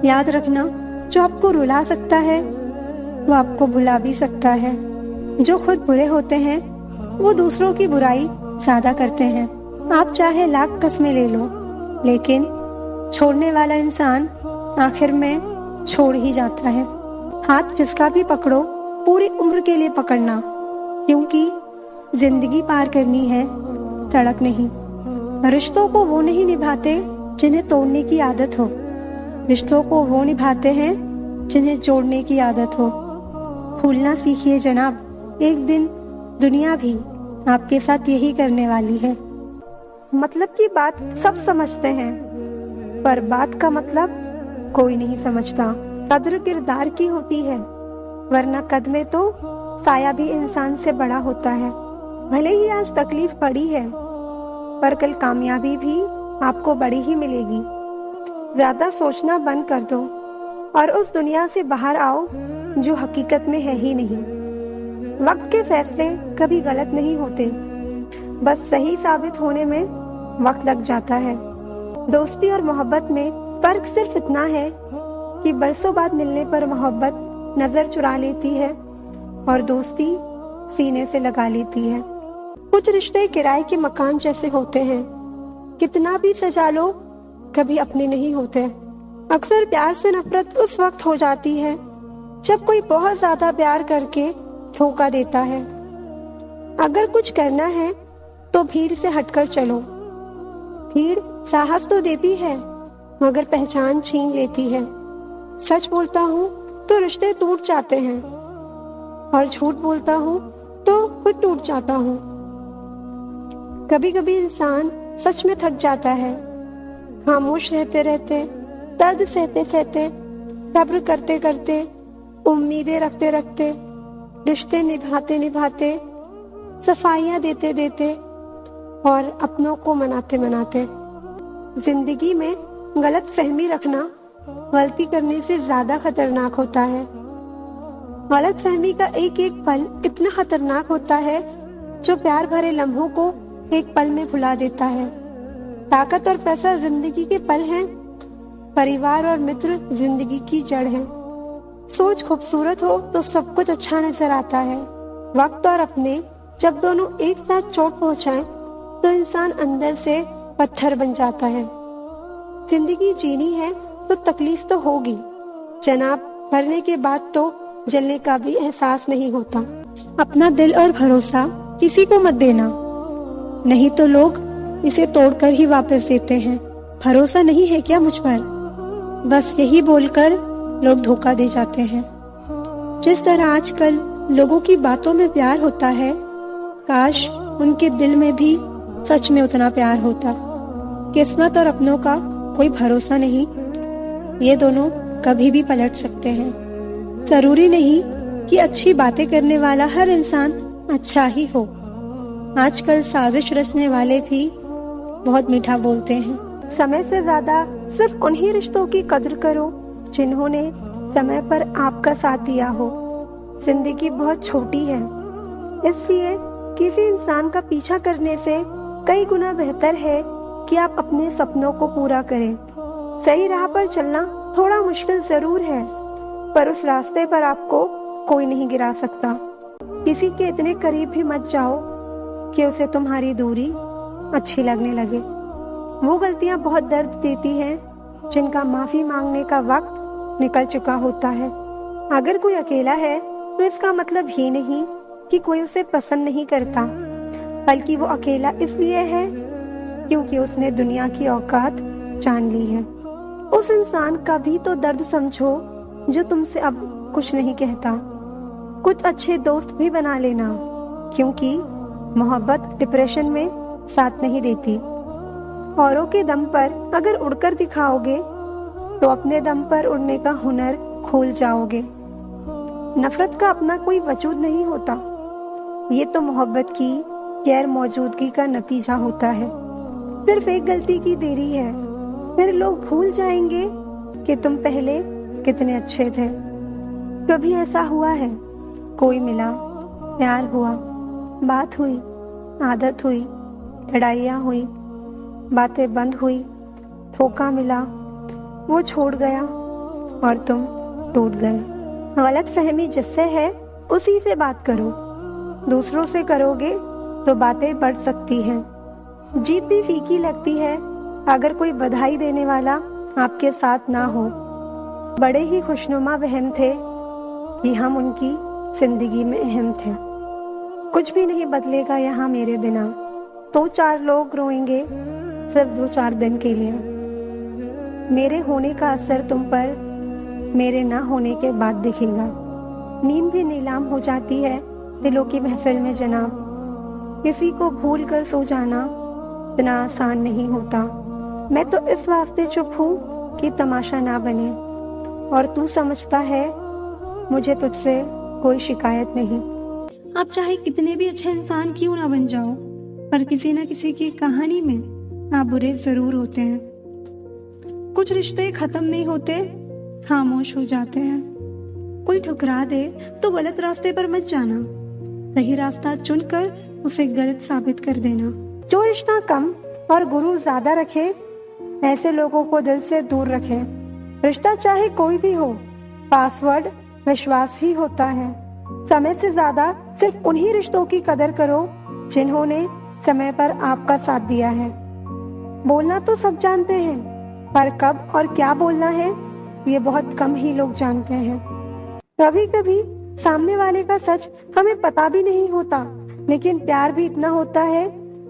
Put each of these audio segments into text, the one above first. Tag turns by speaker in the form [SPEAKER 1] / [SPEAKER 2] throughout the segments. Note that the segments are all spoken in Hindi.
[SPEAKER 1] याद रखना, जो आपको रुला सकता है वो आपको भुला भी सकता है। जो खुद बुरे होते हैं वो दूसरों की बुराई ज्यादा करते हैं। आप चाहे लाख कस्में ले लो, लेकिन छोड़ने वाला इंसान आखिर में छोड़ ही जाता है। हाथ जिसका भी पकड़ो, पूरी उम्र के लिए पकड़ना, क्योंकि जिंदगी पार करनी है, सड़क नहीं। रिश्तों को वो नहीं निभाते जिन्हें तोड़ने की आदत हो, रिश्तों को वो निभाते हैं जिन्हें जोड़ने की आदत हो। भूलना सीखिए जनाब, एक दिन दुनिया भी आपके साथ यही करने वाली है। मतलब की बात सब समझते हैं, पर बात का मतलब कोई नहीं समझता। कद्र किरदार की होती है, वरना कद में तो साया भी इंसान से बड़ा होता है। भले ही आज तकलीफ पड़ी है, पर कल कामयाबी भी आपको बड़ी ही मिलेगी। ज्यादा सोचना बंद कर दो और उस दुनिया से बाहर आओ जो हकीकत में है ही नहीं। वक्त के फैसले कभी गलत नहीं होते, बस सही साबित होने में वक्त लग जाता है। दोस्ती और मोहब्बत में फर्क सिर्फ इतना है कि बरसों बाद मिलने पर मोहब्बत नजर चुरा लेती है और दोस्ती सीने से लगा लेती है। कुछ रिश्ते किराए के मकान जैसे होते हैं, कितना भी सजा लो कभी अपने नहीं होते। अक्सर प्यार से नफरत उस वक्त हो जाती है जब कोई बहुत ज्यादा प्यार करके धोखा देता है। अगर कुछ करना है तो भीड़ से हटकर चलो। भीड़ साहस तो देती है मगर पहचान छीन लेती है। सच बोलता हूँ तो रिश्ते टूट जाते हैं और झूठ बोलता हूँ तो खुद टूट जाता हूँ। कभी कभी इंसान सच में थक जाता है, खामोश रहते रहते, दर्द सहते सहते, सब्र करते करते, उम्मीदें रखते रखते, रिश्ते निभाते निभाते, सफाइयाँ देते देते और अपनों को मनाते मनाते। जिंदगी में गलत फहमी रखना गलती करने से ज्यादा खतरनाक होता है। गलत फहमी का एक एक पल इतना खतरनाक होता है जो प्यार भरे लम्हों को एक पल में भुला देता है। ताकत और पैसा जिंदगी के पल हैं, परिवार और मित्र जिंदगी की जड़ है। सोच खूबसूरत हो तो सब कुछ अच्छा नजर आता है। वक्त और अपने जब दोनों एक साथ चोट पहुंचाएं तो इंसान अंदर से पत्थर बन जाता है। जिंदगी जीनी है तो तकलीफ तो होगी जनाब, मरने के बाद तो जलने का भी एहसास नहीं होता। अपना दिल और भरोसा किसी को मत देना, नहीं तो लोग इसे तोड़कर ही वापस देते हैं। भरोसा नहीं है क्या मुझ पर, बस यही बोलकर लोग धोखा दे जाते हैं। जिस तरह आजकल लोगों की बातों में प्यार होता है, काश उनके दिल में भी सच में उतना प्यार होता। किस्मत और अपनों का कोई भरोसा नहीं, ये दोनों कभी भी पलट सकते हैं। जरूरी नहीं कि अच्छी बातें करने वाला हर इंसान अच्छा ही हो। आजकल साजिश रचने वाले भी बहुत मीठा बोलते हैं। समय से ज्यादा सिर्फ उन्हीं रिश्तों की कद्र करो जिन्होंने समय पर आपका साथ दिया हो। जिंदगी बहुत छोटी है, इसलिए किसी इंसान का पीछा करने से कई गुना बेहतर है कि आप अपने सपनों को पूरा करें। सही राह पर चलना थोड़ा मुश्किल जरूर है, पर उस रास्ते पर आपको कोई नहीं गिरा सकता। किसी के इतने करीब भी मत जाओ कि उसे तुम्हारी दूरी अच्छी लगने लगे। वो गलतियां बहुत दर्द देती हैं जिनका माफी मांगने का वक्त निकल चुका होता है। अगर कोई अकेला है तो इसका मतलब ये नहीं कि कोई उसे पसंद नहीं करता, बल्कि वो अकेला इसलिए है क्योंकि उसने दुनिया की औकात जान ली है। उस इंसान का भी तो दर्द समझो जो तुमसे अब कुछ नहीं कहता। कुछ अच्छे दोस्त भी बना लेना, क्योंकि मोहब्बत डिप्रेशन में साथ नहीं देती। औरों के दम पर अगर उड़कर दिखाओगे तो अपने दम पर उड़ने का हुनर भूल जाओगे। नफरत का अपना कोई वजूद नहीं होता, ये तो मोहब्बत की गैर मौजूदगी का नतीजा होता है। सिर्फ एक गलती की देरी है, फिर लोग भूल जाएंगे कि तुम पहले कितने अच्छे थे। कभी ऐसा हुआ है, कोई मिला, प्यार हुआ, बात हुई, आदत हुई, लड़ाइयाँ हुई, बातें बंद हुई, धोखा मिला, वो छोड़ गया, और तुम टूट गए। गलत फहमी जिससे है उसी से बात करो। दूसरों से करोगे तो बातें बढ़ सकती हैं। जीत भी फीकी लगती है अगर कोई बधाई देने वाला आपके साथ ना हो। बड़े ही खुशनुमा वहम थे कि हम उनकी जिंदगी में अहम थे। कुछ भी नहीं बदलेगा यहाँ मेरे बिना। 2-4 लोग रोएंगे सिर्फ 2-4 दिन के लिए। मेरे होने का असर तुम पर मेरे ना होने के बाद दिखेगा। नींद भी नीलाम हो जाती है दिलों की महफिल में जनाब। किसी को भूल कर सो जाना इतना आसान नहीं होता। मैं तो इस वास्ते चुप हूँ कि तमाशा ना बने, और तू समझता है मुझे तुझसे कोई शिकायत नहीं। आप चाहे कितने भी अच्छे इंसान क्यों ना बन जाओ, पर किसी न किसी की कहानी में आप बुरे जरूर होते हैं। कुछ रिश्ते खत्म नहीं होते, खामोश हो जाते हैं। कोई ठुकरा दे तो गलत रास्ते पर मत जाना, सही रास्ता चुनकर उसे गलत साबित कर देना। जो रिश्ता कम और गुरूर ज्यादा रखे, ऐसे लोगों को दिल से दूर रखे। रिश्ता चाहे कोई भी हो, पासवर्ड विश्वास ही होता है। समय से ज्यादा सिर्फ उन्हीं रिश्तों की कदर करो जिन्होंने समय पर आपका साथ दिया है। बोलना तो सब जानते हैं, पर कब और क्या बोलना है ये बहुत कम ही लोग जानते हैं। कभी कभी सामने वाले का सच हमें पता भी नहीं होता, लेकिन प्यार भी इतना होता है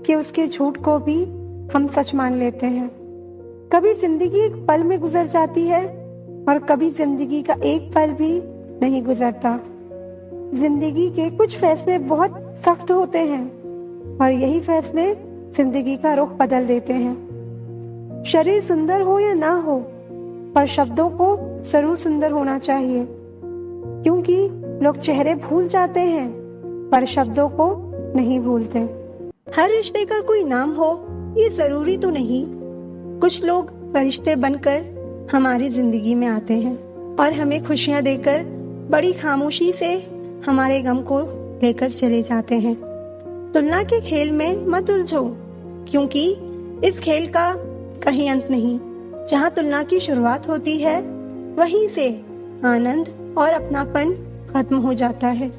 [SPEAKER 1] कि उसके झूठ को भी हम सच मान लेते हैं। कभी जिंदगी एक पल में गुजर जाती है और कभी जिंदगी का एक पल भी नहीं गुजरता। जिंदगी के कुछ फैसले बहुत सख्त होते हैं और यही फैसले जिंदगी का रुख बदल देते हैं। शरीर सुंदर हो या ना हो, पर शब्दों को जरूर सुंदर होना चाहिए, क्योंकि लोग चेहरे भूल जाते हैं पर शब्दों को नहीं भूलते। हर रिश्ते का कोई नाम हो ये जरूरी तो नहीं। कुछ लोग फरिश्ते बनकर हमारी जिंदगी में आते हैं और हमें खुशियां देकर बड़ी खामोशी से हमारे गम को लेकर चले जाते हैं। तुलना के खेल में मत उलझो, क्योंकि इस खेल का कहीं अंत नहीं। जहाँ तुलना की शुरुआत होती है वहीं से आनंद और अपनापन खत्म हो जाता है।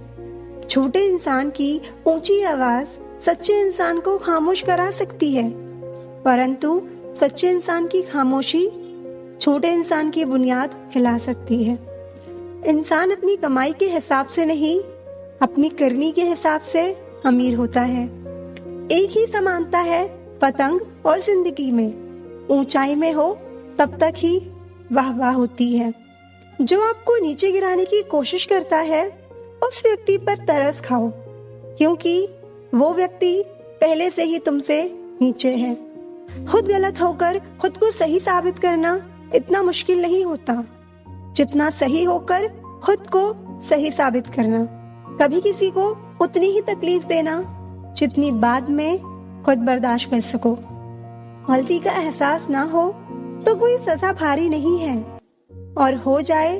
[SPEAKER 1] छोटे इंसान की ऊंची आवाज सच्चे इंसान को खामोश करा सकती है, परंतु सच्चे इंसान की खामोशी छोटे इंसान की बुनियाद हिला सकती है। इंसान अपनी कमाई के हिसाब से नहीं, अपनी करनी के हिसाब से अमीर होता है। एक ही समानता है पतंग और जिंदगी में। ऊंचाई में हो तब तक ही वाह वाह होती है। जो आपको नीचे गिराने की कोशिश करता है उस व्यक्ति पर तरस खाओ, क्योंकि वो व्यक्ति पहले से ही तुमसे नीचे है। खुद गलत होकर खुद को सही साबित करना इतना मुश्किल नहीं होता जितना सही होकर खुद को सही साबित करना। कभी किसी को उतनी ही तकलीफ देना जितनी बाद में खुद बर्दाश्त कर सको। गलती का एहसास ना हो तो कोई सजा भारी नहीं है, और हो जाए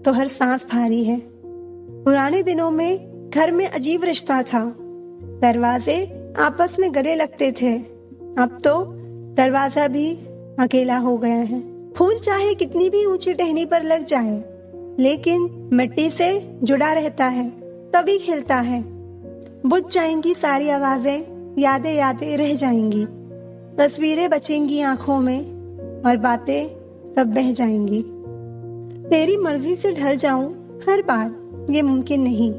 [SPEAKER 1] तो हर सांस भारी है। पुराने दिनों में घर में अजीब रिश्ता था। दरवाजे आपस में गले लगते थे, अब तो दरवाजा भी अकेला हो गया है। फूल चाहे कितनी भी ऊंची टहनी पर लग जाए, लेकिन मिट्टी से जुड़ा रहता है तभी खिलता है। बुझ जाएंगी सारी आवाजें, यादें यादें रह जाएंगी, तस्वीरें बचेंगी आंखों में और बातें सब बह जाएंगी। तेरी मर्जी से ढल जाऊं हर बार ये मुमकिन नहीं।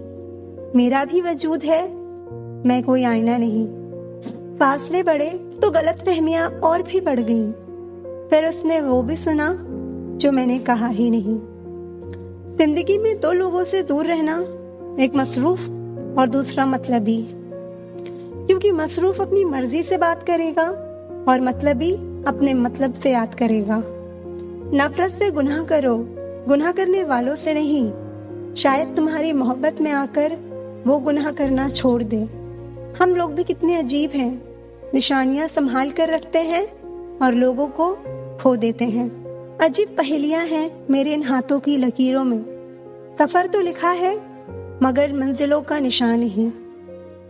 [SPEAKER 1] मेरा भी वजूद है, मैं कोई आईना नहीं। फासले बढ़े तो गलत फहमियां और भी बढ़ गईं। फिर उसने वो भी सुना जो मैंने कहा ही नहीं। जिंदगी में 2 लोगों से दूर रहना, एक मसरूफ और दूसरा मतलबी, क्योंकि मसरूफ अपनी मर्जी से बात करेगा और मतलबी अपने मतलब से याद करेगा। नफरत से गुनाह करो, गुनाह करने वालों से नहीं। शायद तुम्हारी मोहब्बत में आकर वो गुनाह करना छोड़ दे। हम लोग भी कितने अजीब हैं, निशानियां संभाल कर रखते हैं और लोगों को खो देते हैं। अजीब पहेलियां हैं मेरे इन हाथों की लकीरों में। सफर तो लिखा है मगर मंजिलों का निशान नहीं।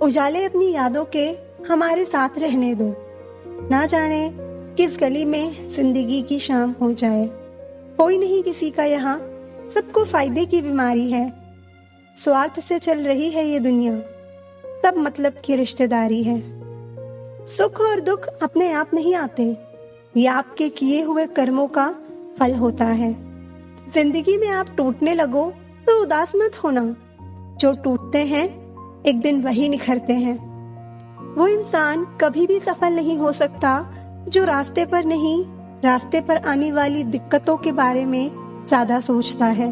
[SPEAKER 1] उजाले अपनी यादों के हमारे साथ रहने दो। ना जाने किस गली में जिंदगी की शाम हो जाए। कोई नहीं किसी का यहाँ सबको फायदे की बीमारी है। स्वार्थ से चल रही है ये दुनिया, सब मतलब की रिश्तेदारी है। सुख और दुख अपने आप नहीं आते, ये आपके किए हुए कर्मों का फल होता है। जिंदगी में आप टूटने लगो तो उदास मत होना, जो टूटते हैं एक दिन वही निखरते हैं। वो इंसान कभी भी सफल नहीं हो सकता जो रास्ते पर नहीं, रास्ते पर आने वाली दिक्कतों के बारे में ज्यादा सोचता है।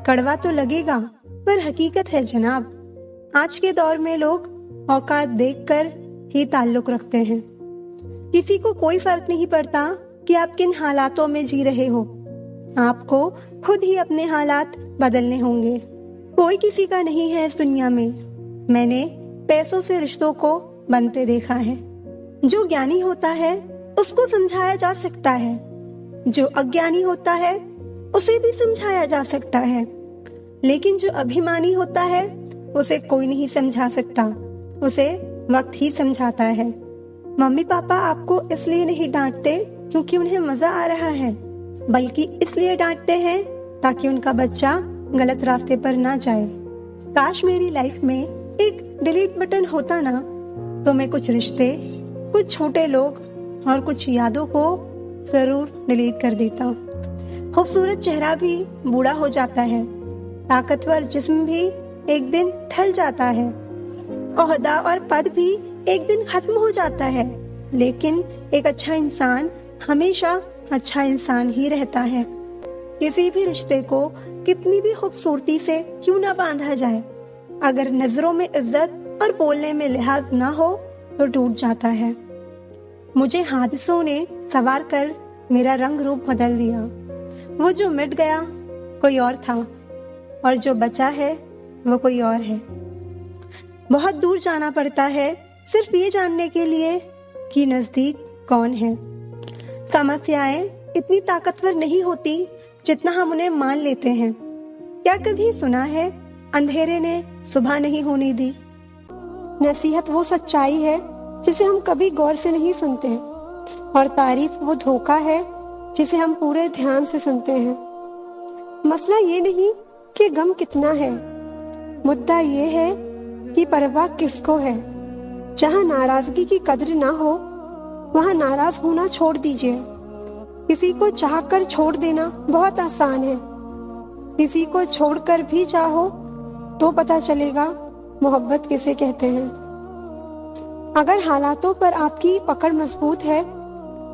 [SPEAKER 1] कड़वा तो लगेगा पर हकीकत है जनाब। आज के दौर में लोग औकात देखकर ही ताल्लुक रखते हैं। किसी को कोई फर्क नहीं पड़ता कि आप किन हालातों में जी रहे हो, आपको खुद ही अपने हालात बदलने होंगे। कोई किसी का नहीं है इस दुनिया में। मैंने पैसों से रिश्तों को बनते देखा है। जो ज्ञानी होता है उसको समझाया जा सकता है, जो अज्ञानी होता है उसे भी समझाया जा सकता है, लेकिन जो अभिमानी होता है उसे कोई नहीं समझा सकता, उसे वक्त ही समझाता है। मम्मी पापा आपको इसलिए नहीं डांटते क्योंकि उन्हें मजा आ रहा है, बल्कि इसलिए डांटते हैं ताकि उनका बच्चा गलत रास्ते पर ना जाए। काश मेरी लाइफ में एक डिलीट बटन होता ना, तो मैं कुछ रिश्ते, कुछ छोटे लोग और कुछ यादों को जरूर डिलीट कर देता। खूबसूरत चेहरा भी बूढ़ा हो जाता है, ताकतवर जिस्म भी एक दिन ढल जाता है, ओहदा और पद भी एक दिन खत्म हो जाता है, लेकिन एक अच्छा इंसान हमेशा अच्छा इंसान ही रहता है। किसी भी रिश्ते को कितनी भी खूबसूरती से क्यों ना बांधा जाए, अगर नजरों में इज्जत और बोलने में लिहाज ना हो तो टूट जाता है। मुझे हादसों ने सवार कर मेरा रंग रूप बदल दिया। वो जो मिट गया कोई और था और जो बचा है वो कोई और है। बहुत दूर जाना पड़ता है सिर्फ ये जानने के लिए कि नजदीक कौन है। समस्याएं इतनी ताकतवर नहीं होती जितना हम उन्हें मान लेते हैं। क्या कभी सुना है अंधेरे ने सुबह नहीं होने दी? नसीहत वो सच्चाई है जिसे हम कभी गौर से नहीं सुनते, और तारीफ वो धोखा है जिसे हम पूरे ध्यान से सुनते हैं। मसला ये नहीं कि गम कितना है, मुद्दा ये है कि परवाह किसको है। जहाँ नाराजगी की कद्र ना हो वहाँ नाराज होना छोड़ दीजिए। किसी को चाहकर छोड़ देना बहुत आसान है, किसी को छोड़कर भी चाहो तो पता चलेगा मोहब्बत किसे कहते हैं। अगर हालातों पर आपकी पकड़ मजबूत है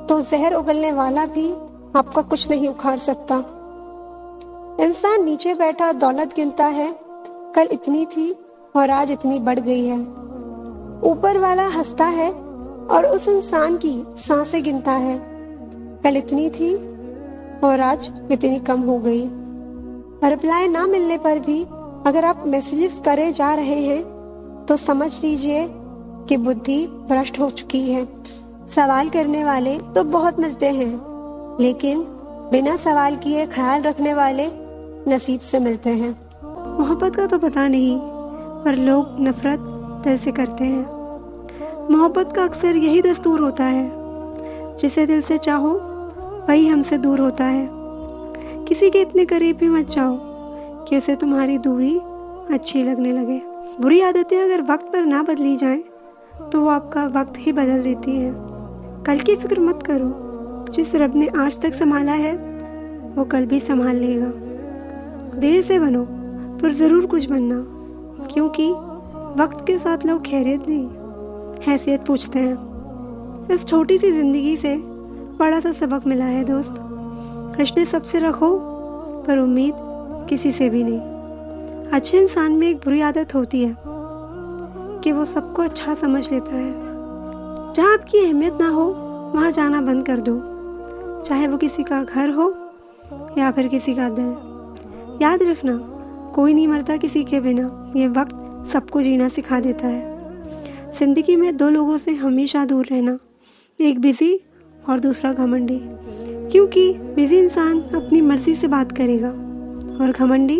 [SPEAKER 1] तो जहर उगलने वाला भी आपका कुछ नहीं उखाड़ सकता। इंसान नीचे बैठा दौलत गिनता है, कल इतनी थी और आज इतनी बढ़ गई है। ऊपर वाला हंसता है और उस इंसान की सांसें गिनता है, कल इतनी थी और आज इतनी कम हो गई। रिप्लाई ना मिलने पर भी अगर आप मैसेजेस करे जा रहे हैं तो समझ लीजिए कि बुद्धि भ्रष्ट हो चुकी है। सवाल करने वाले तो बहुत मिलते हैं, लेकिन बिना सवाल किए ख्याल रखने वाले नसीब से मिलते हैं। मोहब्बत का तो पता नहीं, पर लोग नफरत दिल से करते हैं। मोहब्बत का अक्सर यही दस्तूर होता है, जिसे दिल से चाहो वही हमसे दूर होता है। किसी के इतने करीब भी मत जाओ कि उसे तुम्हारी दूरी अच्छी लगने लगे। बुरी आदतें अगर वक्त पर ना बदली जाएं, तो वो आपका वक्त ही बदल देती है। कल की फिक्र मत करो, जिस रब ने आज तक संभाला है वो कल भी संभाल लेगा। देर से बनो पर जरूर कुछ बनना, क्योंकि वक्त के साथ लोग खैरियत नहीं हैसियत पूछते हैं। इस छोटी सी जिंदगी से बड़ा सा सबक मिला है दोस्त। रिश्ते सबसे रखो पर उम्मीद किसी से भी नहीं। अच्छे इंसान में एक बुरी आदत होती है कि वो सबको अच्छा समझ लेता है। जहाँ आपकी अहमियत ना हो वहाँ जाना बंद कर दो, चाहे वो किसी का घर हो या फिर किसी का दिल। याद रखना, कोई नहीं मरता किसी के बिना। ये वक्त सबको जीना सिखा देता है। जिंदगी में दो लोगों से हमेशा दूर रहना, एक बिजी और दूसरा घमंडी, क्योंकि बिजी इंसान अपनी मर्जी से बात करेगा और घमंडी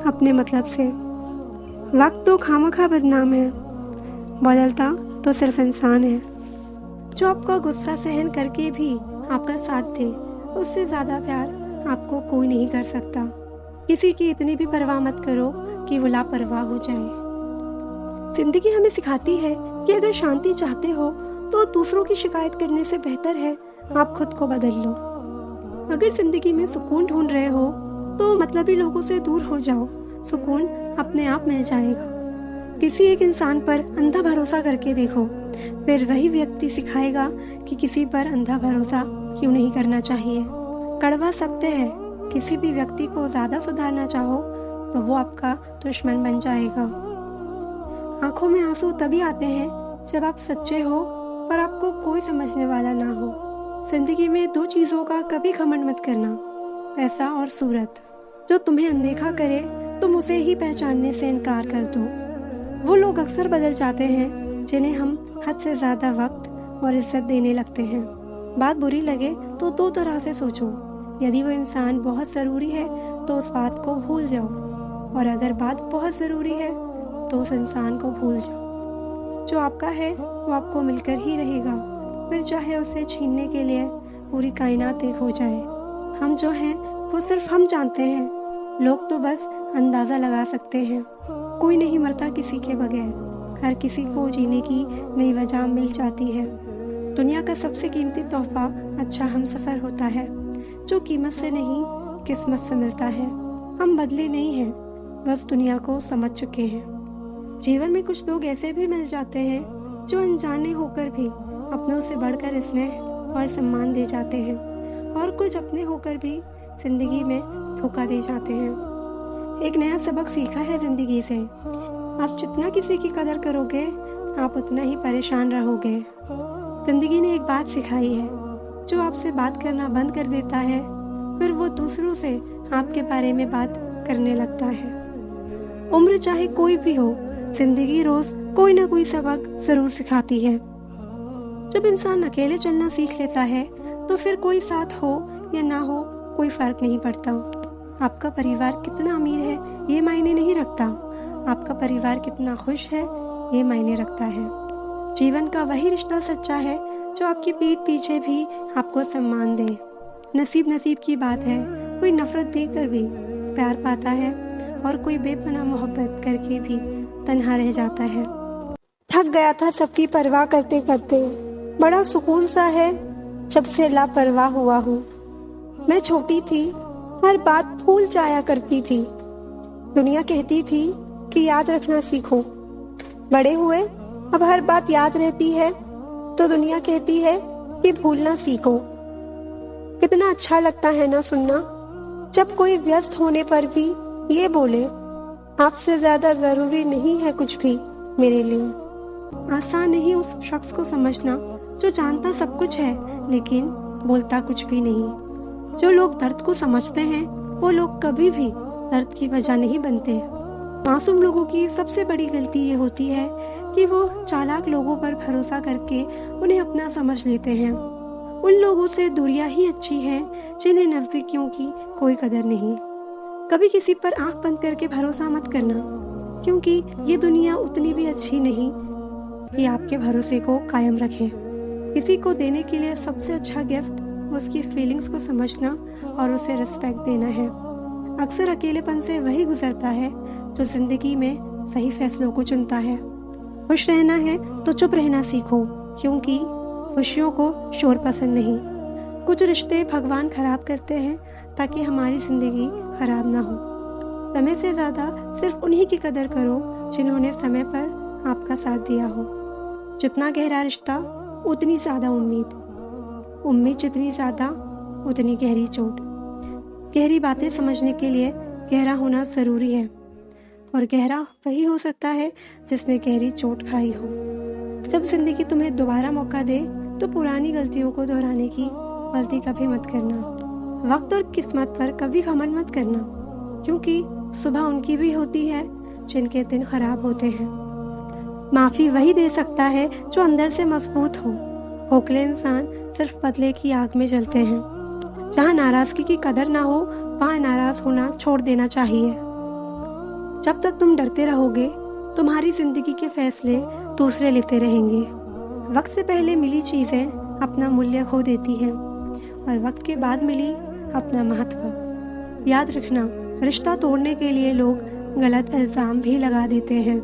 [SPEAKER 1] अपने मतलब से। वक्त तो खामखा बदनाम है, बदलता तो सिर्फ इंसान है। जो आपका गुस्सा सहन करके भी आपका साथ दे, उससे ज़्यादा प्यार आपको कोई नहीं कर सकता। किसी की इतनी भी परवाह मत करो कि वो लापरवाह हो जाए। जिंदगी हमें सिखाती है कि अगर शांति चाहते हो तो दूसरों की शिकायत करने से बेहतर है आप खुद को बदल लो। अगर जिंदगी में सुकून ढूंढ रहे हो तो मतलबी लोगों से दूर हो जाओ, सुकून अपने आप मिल जाएगा। किसी एक इंसान पर अंधा भरोसा करके देखो, फिर वही व्यक्ति सिखाएगा कि किसी पर अंधा भरोसा क्यों नहीं करना चाहिए। कड़वा सत्य है, किसी भी व्यक्ति को ज्यादा सुधारना चाहो तो वो आपका दुश्मन बन जाएगा। आंखों में आंसू तभी आते हैं जब आप सच्चे हो पर आपको कोई समझने वाला ना हो। जिंदगी में दो चीजों का कभी घमंड मत करना, पैसा और सूरत। जो तुम्हें अनदेखा करे तुम उसे ही पहचानने से इनकार कर दो। वो लोग अक्सर बदल जाते हैं जिन्हें हम हद से ज्यादा वक्त और इज्जत देने लगते हैं। बात बुरी लगे तो दो तरह से सोचो। यदि वो इंसान बहुत ज़रूरी है तो उस बात को भूल जाओ, और अगर बात बहुत ज़रूरी है तो उस इंसान को भूल जाओ। जो आपका है वो आपको मिलकर ही रहेगा, फिर चाहे उसे छीनने के लिए पूरी कायनात एक हो जाए। हम जो हैं वो सिर्फ हम जानते हैं, लोग तो बस अंदाज़ा लगा सकते हैं। कोई नहीं मरता किसी के बगैर, हर किसी को जीने की नई वजह मिल जाती है। दुनिया का सबसे कीमती तोहफा अच्छा हमसफ़र होता है, जो कीमत से नहीं किस्मत से मिलता है। हम बदले नहीं हैं, बस दुनिया को समझ चुके हैं। जीवन में कुछ लोग ऐसे भी मिल जाते हैं जो अनजाने होकर भी अपनों से बढ़कर स्नेह और सम्मान दे जाते हैं, और कुछ अपने होकर भी जिंदगी में धोखा दे जाते हैं। एक नया सबक सीखा है जिंदगी से, आप जितना किसी की कदर करोगे आप उतना ही परेशान रहोगे। जिंदगी ने एक बात सिखाई है, जो आपसे बात करना बंद कर देता है फिर वो दूसरों से आपके बारे में बात करने लगता है। उम्र चाहे कोई भी हो, जिंदगी रोज कोई ना कोई सबक जरूर सिखाती है। जब इंसान अकेले चलना सीख लेता है तो फिर कोई साथ हो या ना हो कोई फर्क नहीं पड़ता। आपका परिवार कितना अमीर है ये मायने नहीं रखता, आपका परिवार कितना खुश है ये मायने रखता है। जीवन का वही रिश्ता सच्चा है जो आपकी पीठ पीछे भी आपको सम्मान दे। नसीब की बात है, कोई नफरत देकर भी प्यार पाता है और कोई बेपनाह मोहब्बत करके भी तन्हा रह जाता है। थक गया था सबकी परवाह करते करते, बड़ा सुकून सा है जब से लापरवाह हुआ हूँ। मैं छोटी थी, हर बात भूल जाया करती थी। दुनिया कहती थी कि याद रखना सीखो। बड़े हुए अब हर बात याद रहती है तो दुनिया कहती है कि भूलना सीखो। कितना अच्छा लगता है ना सुनना, जब कोई व्यस्त होने पर भी ये बोले आपसे ज्यादा जरूरी नहीं है कुछ भी मेरे लिए। आसान नहीं उस शख्स को समझना जो जानता सब कुछ है लेकिन बोलता कुछ भी नहीं। जो लोग दर्द को समझते हैं वो लोग कभी भी दर्द की वजह नहीं बनते। मासूम लोगों की सबसे बड़ी गलती ये होती है कि वो चालाक लोगों पर भरोसा करके उन्हें अपना समझ लेते हैं। उन लोगों से दूरियां ही अच्छी हैं जिन्हें नजदीकियों की कोई कदर नहीं। कभी किसी पर आंख बंद करके भरोसा मत करना, क्योंकि ये दुनिया उतनी भी अच्छी नहीं कि आपके भरोसे को कायम रखे। किसी को देने के लिए सबसे अच्छा गिफ्ट उसकी फीलिंग्स को समझना और उसे रिस्पेक्ट देना है। अक्सर अकेलेपन से वही गुजरता है जो जिंदगी में सही फैसलों को चुनता है। खुश रहना है तो चुप रहना सीखो, क्योंकि खुशियों को शोर पसंद नहीं। कुछ रिश्ते भगवान खराब करते हैं ताकि हमारी जिंदगी खराब ना हो। समय से ज्यादा सिर्फ उन्हीं की कदर करो जिन्होंने समय पर आपका साथ दिया हो। जितना गहरा रिश्ता उतनी ज्यादा उम्मीद जितनी ज्यादा उतनी गहरी चोट। गहरी बातें समझने के लिए गहरा होना जरूरी है, और गहरा वही हो सकता है जिसने गहरी चोट खाई हो। जब जिंदगी तुम्हें दोबारा मौका दे तो पुरानी गलतियों को दोहराने की गलती कभी मत करना। वक्त और किस्मत पर कभी घमंड मत करना, क्योंकि सुबह उनकी भी होती है जिनके दिन खराब होते हैं। माफी वही दे सकता है जो अंदर से मजबूत हो। खोखले इंसान सिर्फ बदले की आग में जलते हैं। जहाँ नाराजगी की कदर ना हो वहाँ नाराज होना छोड़ देना चाहिए। जब तक तुम डरते रहोगे तुम्हारी जिंदगी के फैसले दूसरे लेते रहेंगे। वक्त से पहले मिली चीजें अपना मूल्य खो देती हैं, और वक्त के बाद मिली अपना महत्व। याद रखना, रिश्ता तोड़ने के लिए लोग गलत इल्जाम भी लगा देते हैं।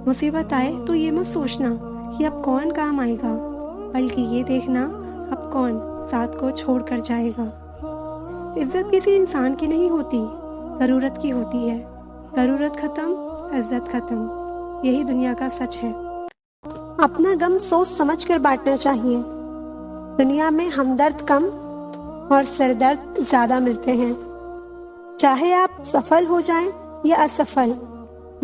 [SPEAKER 1] मुसीबत आए तो ये मत सोचना कि अब कौन काम आएगा, बल्कि ये देखना अब कौन साथ को छोड़ कर जाएगा। इज्जत किसी इंसान की नहीं होती, ज़रूरत की होती है। ज़रूरत खत्म, इज्जत खत्म, यही दुनिया का सच है। अपना गम सोच समझ कर बांटना चाहिए। दुनिया में हमदर्द कम और सरदर्द ज्यादा मिलते हैं। चाहे आप सफल हो जाएं या असफल,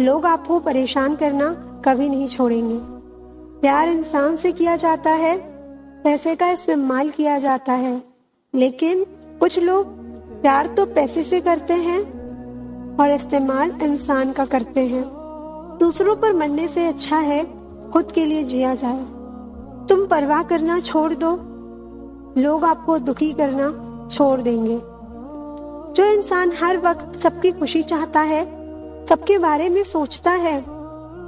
[SPEAKER 1] लोग आपको परेशान करना कभी नहीं छोड़ेंगे। प्यार इंसान से किया जाता है, पैसे का इस्तेमाल किया जाता है, लेकिन कुछ लोग प्यार तो पैसे से करते हैं और इस्तेमाल इंसान का करते हैं। दूसरों पर मरने से अच्छा है खुद के लिए जिया जाए। तुम परवाह करना छोड़ दो, लोग आपको दुखी करना छोड़ देंगे। जो इंसान हर वक्त सबकी खुशी चाहता है, सबके बारे में सोचता है,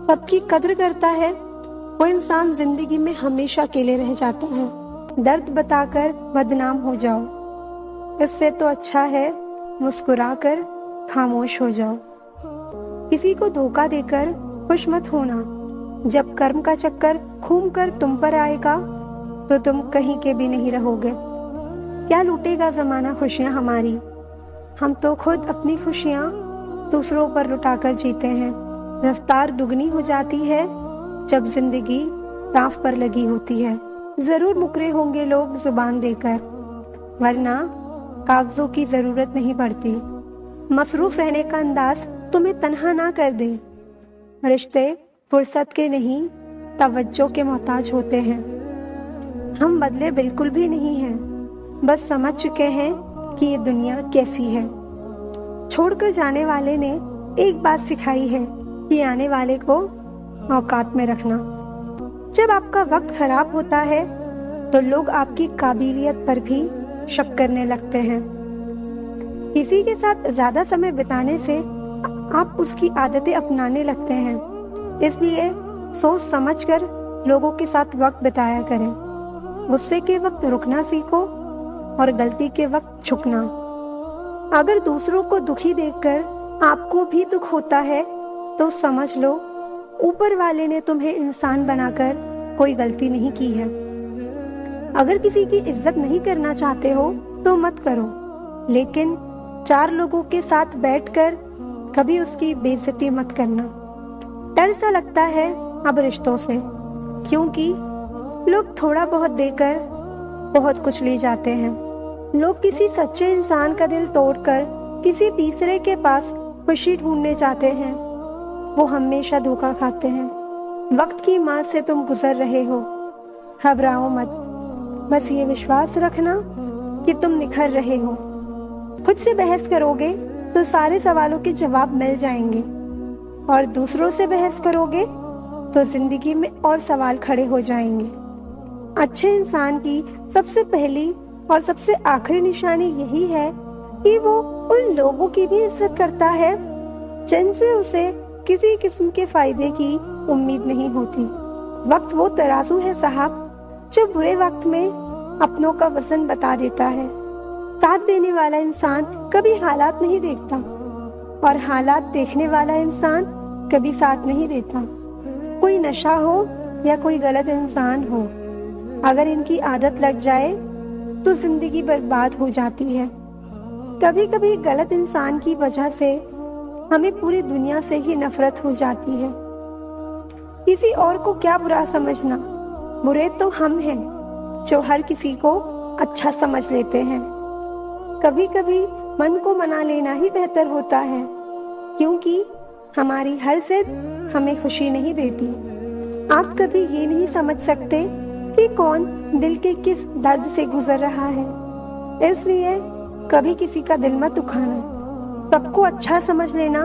[SPEAKER 1] सबकी कद्र करता है, वो इंसान जिंदगी में हमेशा अकेले रह जाता है। दर्द बताकर बदनाम हो जाओ, इससे तो अच्छा है मुस्कुराकर खामोश हो जाओ। किसी को धोखा देकर खुश मत होना। जब कर्म का चक्कर घूम कर तुम पर आएगा तो तुम कहीं के भी नहीं रहोगे। क्या लूटेगा जमाना खुशियां हमारी, हम तो खुद अपनी खुशियां दूसरों पर लुटाकर जीते हैं। रफ्तार दुगनी हो जाती है जब जिंदगी दांव पर लगी होती है। जरूर मुकरे होंगे लोग जुबान देकर, वरना कागजों की जरूरत नहीं पड़ती। मसरूफ रहने का अंदाज तुम्हें तन्हा ना कर दे। रिश्ते फुर्सत के नहीं, तवज्जो के मोहताज होते हैं। हम बदले बिल्कुल भी नहीं हैं, बस समझ चुके हैं कि ये दुनिया कैसी है। छोड़कर जाने वाले ने एक बात सिखाई है कि आने वाले को औकात में रखना। जब आपका वक्त खराब होता है तो लोग आपकी काबिलियत पर भी शक करने लगते हैं। किसी के साथ ज्यादा समय बिताने से आप उसकी आदतें अपनाने लगते हैं। इसलिए सोच समझकर लोगों के साथ वक्त बिताया करें। गुस्से के वक्त रुकना सीखो और गलती के वक्त झुकना। अगर दूसरों को दुखी देखकर आपको भी दुख होता है तो समझ लो ऊपर वाले ने तुम्हें इंसान बनाकर कोई गलती नहीं की है। अगर किसी की इज्जत नहीं करना चाहते हो तो मत करो, लेकिन 4 लोगों के साथ बैठकर कभी उसकी बेइज्जती मत करना। डर सा लगता है अब रिश्तों से, क्योंकि लोग थोड़ा बहुत देकर बहुत कुछ ले जाते हैं। लोग किसी सच्चे इंसान का दिल तोड़कर किसी तीसरे के पास खुशी ढूंढने जाते हैं। वो हमेशा धोखा खाते हैं। वक्त की मार से तुम गुजर रहे हो, घबराओ मत। बस ये विश्वास रखना कि तुम निखर रहे हो। खुद से बहस करोगे तो सारे सवालों के जवाब मिल जाएंगे, और दूसरों से बहस करोगे तो जिंदगी में और सवाल खड़े हो जाएंगे। अच्छे इंसान की सबसे पहली और सबसे आखिरी निशानी यही है कि वो उन लोगों की भी इज्जत करता है जिनसे उसे किसी किस्म के फायदे की उम्मीद नहीं होती। वक्त वो तराजू है साहब, जो बुरे वक्त में अपनों का वजन बता देता है। साथ देने वाला इंसान कभी हालात नहीं देखता, और हालात देखने वाला इंसान कभी साथ नहीं देता। कोई नशा हो या कोई गलत इंसान हो, अगर इनकी आदत लग जाए तो जिंदगी बर्बाद हो जाती है। कभी कभी गलत इंसान की वजह से हमें पूरी दुनिया से ही नफरत हो जाती है। किसी और को क्या बुरा समझना, बुरे तो हम हैं जो हर किसी को अच्छा समझ लेते हैं। कभी कभी मन को मना लेना ही बेहतर होता है, क्योंकि हमारी हर जिद हमें खुशी नहीं देती। आप कभी ये नहीं समझ सकते कि कौन दिल के किस दर्द से गुजर रहा है। इसलिए कभी किसी का दिल मत दुखाना, सबको अच्छा समझ लेना,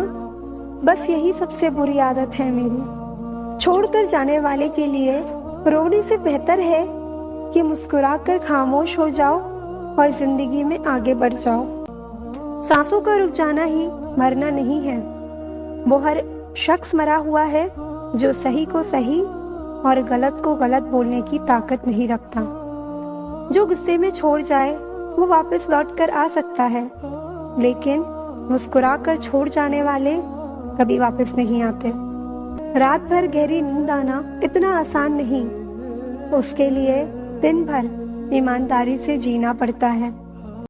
[SPEAKER 1] बस यही सबसे बुरी आदत है मेरी। छोड़कर जाने वाले के लिए रोने से बेहतर है कि मुस्कुराकर खामोश हो जाओ और जिंदगी में आगे बढ़ जाओ। सांसों का रुक जाना ही मरना नहीं है। वो हर शख्स मरा हुआ है जो सही को सही और गलत को गलत बोलने की ताकत नहीं रखता। जो गुस्से में छोड़ जाए वो वापस लौट कर आ सकता है, लेकिन मुस्कुराकर छोड़ जाने वाले कभी वापस नहीं आते। रात भर गहरी नींद आना इतना आसान नहीं, उसके लिए दिन भर ईमानदारी से जीना पड़ता है।